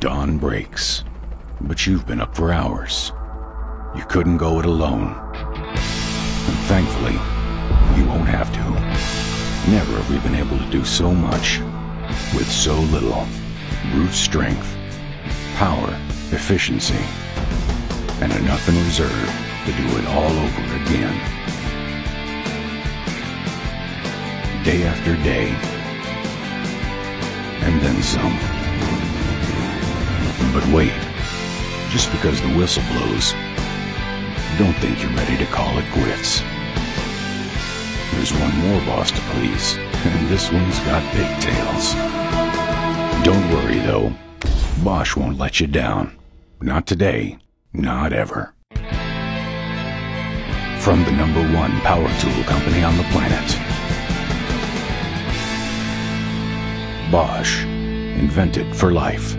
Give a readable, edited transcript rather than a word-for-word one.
Dawn breaks, but you've been up for hours. You couldn't go it alone. And thankfully, you won't have to. Never have we been able to do so much with so little. Brute strength, power, efficiency, and enough in reserve to do it all over again. Day after day, and then some. But wait, just because the whistle blows, don't think you're ready to call it quits. There's one more boss to please, and this one's got pigtails. Don't worry though, Bosch won't let you down. Not today, not ever. From the #1 power tool company on the planet, Bosch, invented for life.